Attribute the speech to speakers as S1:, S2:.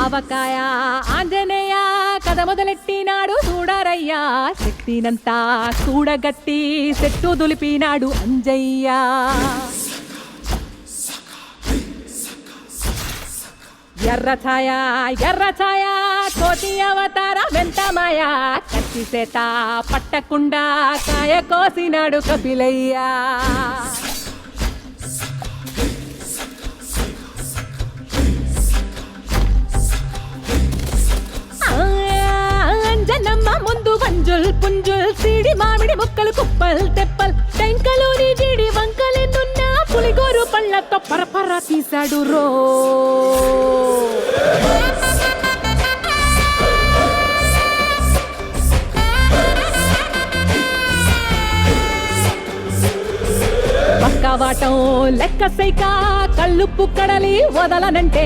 S1: ఆవకాయ ఆంజనేయ కథ మొదలెట్టినాడు చూడరయ్యా శక్తినంతా కూడగట్టి చెట్టు దులిపినాడు అంజయ్య ఎర్ర ఛాయ కోతి అవతార వెంటమాయ కత్తి సేత పట్టకుండా కాయ కోసినాడు కపిలయ్యా అంజనమ్మ ముందు వంజుల్ పుంజుల్ సిడి మామిడి ముక్కలు కుప్పల్ తెప్పల్ టెంకలోని జీడి వంకలెన్నున్నా పులిగోరు పళ్ళతో పరపర తీశాడు రో పక్కవాటం లెక్క సైకా కళ్ళుప్పు కడలి వదలనంటే